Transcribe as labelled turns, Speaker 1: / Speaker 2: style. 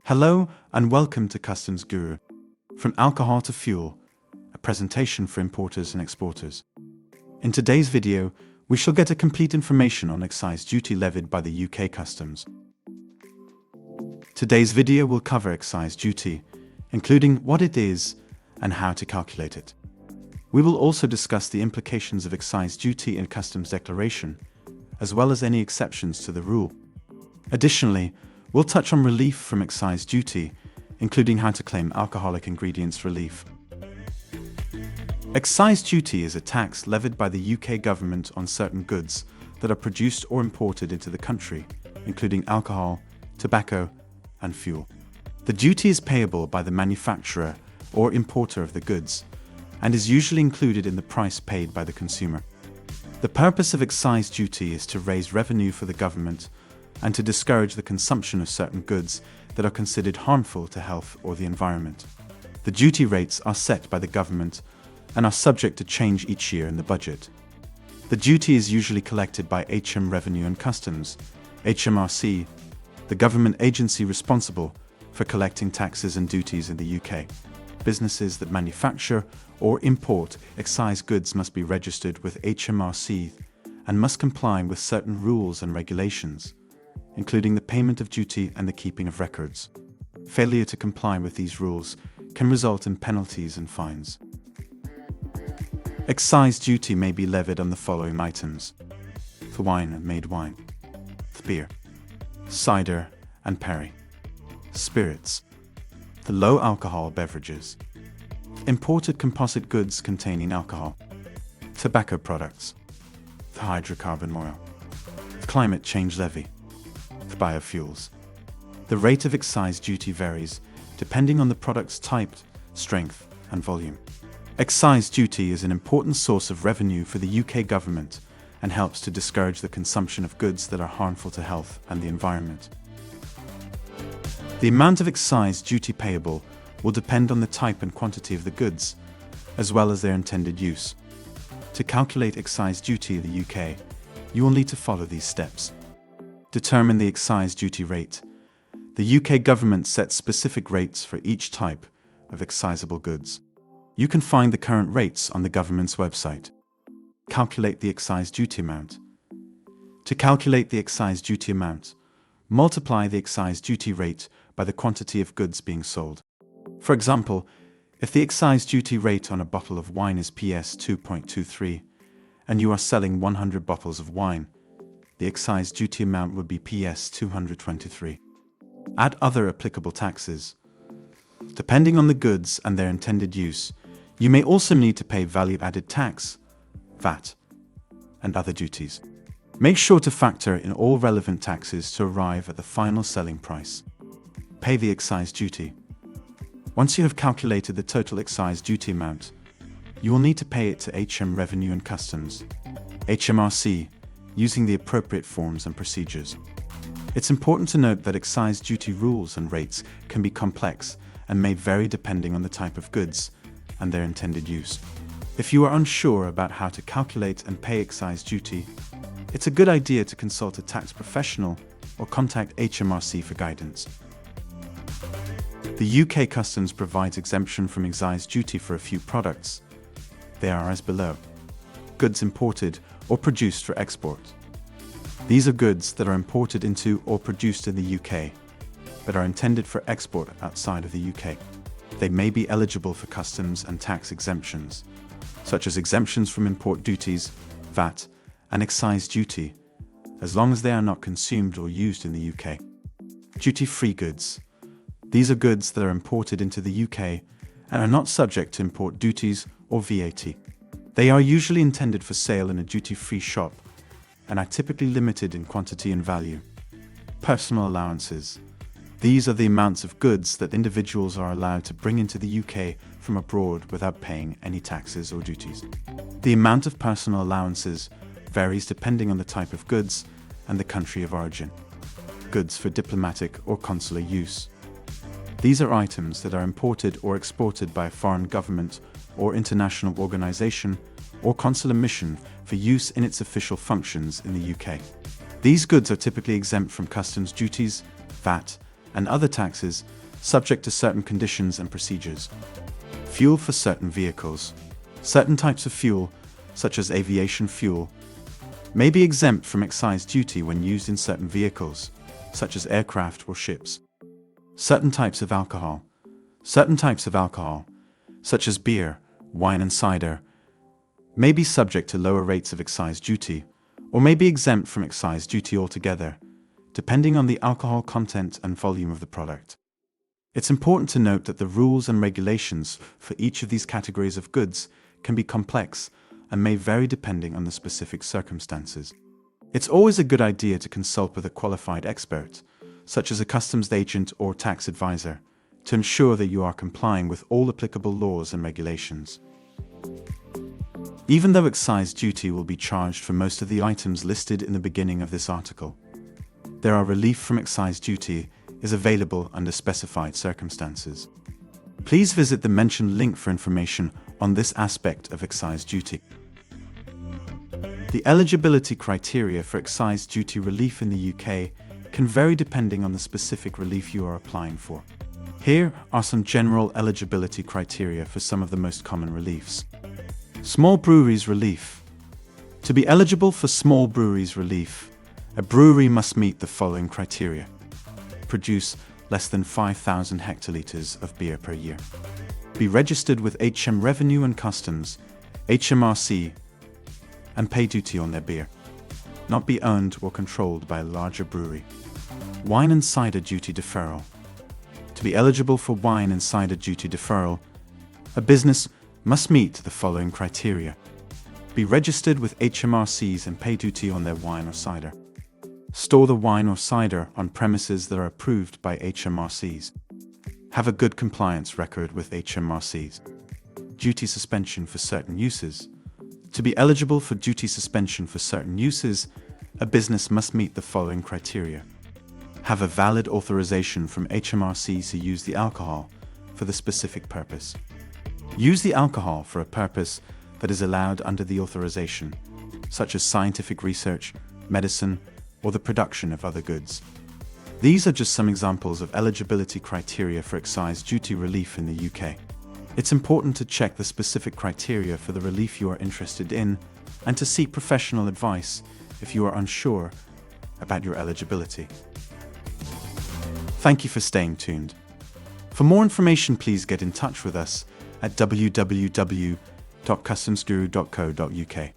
Speaker 1: Hello and welcome to Customs Guru. From alcohol to fuel, a presentation for importers and exporters. In today's video, we shall get a complete information on excise duty levied by the UK Customs. Today's video will cover excise duty, including what it is and how to calculate it. We will also discuss the implications of excise duty and customs declaration, as well as any exceptions to the rule. Additionally, we'll touch on relief from excise duty, including how to claim alcoholic ingredients relief. Excise duty is a tax levied by the UK government on certain goods that are produced or imported into the country, including alcohol, tobacco, and fuel. The duty is payable by the manufacturer or importer of the goods, and is usually included in the price paid by the consumer. The purpose of excise duty is to raise revenue for the government and to discourage the consumption of certain goods that are considered harmful to health or the environment. The duty rates are set by the government and are subject to change each year in the budget. The duty is usually collected by HM Revenue and Customs, HMRC, the government agency responsible for collecting taxes and duties in the UK. Businesses that manufacture or import excise goods must be registered with HMRC and must comply with certain rules and regulations, including the payment of duty and the keeping of records. Failure to comply with these rules can result in penalties and fines. Excise duty may be levied on the following items: for wine and made wine, beer, cider and perry, spirits, the low alcohol beverages, imported composite goods containing alcohol, tobacco products, the hydrocarbon oil, the climate change levy, the biofuels. The rate of excise duty varies depending on the product's type, strength, and volume. Excise duty is an important source of revenue for the UK government and helps to discourage the consumption of goods that are harmful to health and the environment. The amount of excise duty payable will depend on the type and quantity of the goods, as well as their intended use. To calculate excise duty in the UK, you will need to follow these steps. Determine the excise duty rate. The UK government sets specific rates for each type of excisable goods. You can find the current rates on the government's website. Calculate the excise duty amount. To calculate the excise duty amount, multiply the excise duty rate by the quantity of goods being sold. For example, if the excise duty rate on a bottle of wine is PS 2.23 and you are selling 100 bottles of wine, the excise duty amount would be PS 223. Add other applicable taxes. Depending on the goods and their intended use, you may also need to pay value-added tax, VAT, and other duties. Make sure to factor in all relevant taxes to arrive at the final selling price. Pay the excise duty. Once you have calculated the total excise duty amount, you will need to pay it to HM Revenue and Customs, HMRC, using the appropriate forms and procedures. It's important to note that excise duty rules and rates can be complex and may vary depending on the type of goods and their intended use. If you are unsure about how to calculate and pay excise duty, it's a good idea to consult a tax professional or contact HMRC for guidance. The UK Customs provides exemption from excise duty for a few products. They are as below: goods imported or produced for export. These are goods that are imported into or produced in the UK, but are intended for export outside of the UK. They may be eligible for customs and tax exemptions, such as exemptions from import duties, VAT, and excise duty, as long as they are not consumed or used in the UK. Duty-free goods. These are goods that are imported into the UK and are not subject to import duties or VAT. They are usually intended for sale in a duty-free shop and are typically limited in quantity and value. Personal allowances. These are the amounts of goods that individuals are allowed to bring into the UK from abroad without paying any taxes or duties. The amount of personal allowances varies depending on the type of goods and the country of origin. Goods for diplomatic or consular use. These are items that are imported or exported by a foreign government or international organization or consular mission for use in its official functions in the UK. These goods are typically exempt from customs duties, VAT, and other taxes, subject to certain conditions and procedures. Fuel for certain vehicles. Certain types of fuel, such as aviation fuel, may be exempt from excise duty when used in certain vehicles, such as aircraft or ships. Certain types of alcohol. Certain types of alcohol, such as beer, wine and cider, may be subject to lower rates of excise duty, or may be exempt from excise duty altogether, depending on the alcohol content and volume of the product. It's important to note that the rules and regulations for each of these categories of goods can be complex and may vary depending on the specific circumstances. It's always a good idea to consult with a qualified expert, such as a customs agent or tax advisor, to ensure that you are complying with all applicable laws and regulations. Even though excise duty will be charged for most of the items listed in the beginning of this article, there are relief from excise duty is available under specified circumstances. Please visit the mentioned link for information on this aspect of excise duty. The eligibility criteria for excise duty relief in the UK can vary depending on the specific relief you are applying for. Here are some general eligibility criteria for some of the most common reliefs. Small breweries relief. To be eligible for small breweries relief, a brewery must meet the following criteria: produce less than 5,000 hectolitres of beer per year, be registered with HM Revenue and Customs, HMRC, and pay duty on their beer, not be owned or controlled by a larger brewery. Wine and cider duty deferral. To be eligible for wine and cider duty deferral, a business must meet the following criteria: be registered with HMRCs and pay duty on their wine or cider, store the wine or cider on premises that are approved by HMRCs, have a good compliance record with HMRCs. Duty suspension for certain uses. To be eligible for duty suspension for certain uses, a business must meet the following criteria: have a valid authorization from HMRC to use the alcohol for the specific purpose. Use the alcohol for a purpose that is allowed under the authorization, such as scientific research, medicine, or the production of other goods. These are just some examples of eligibility criteria for excise duty relief in the UK. It's important to check the specific criteria for the relief you are interested in and to seek professional advice if you are unsure about your eligibility. Thank you for staying tuned. For more information, please get in touch with us at www.customsguru.co.uk.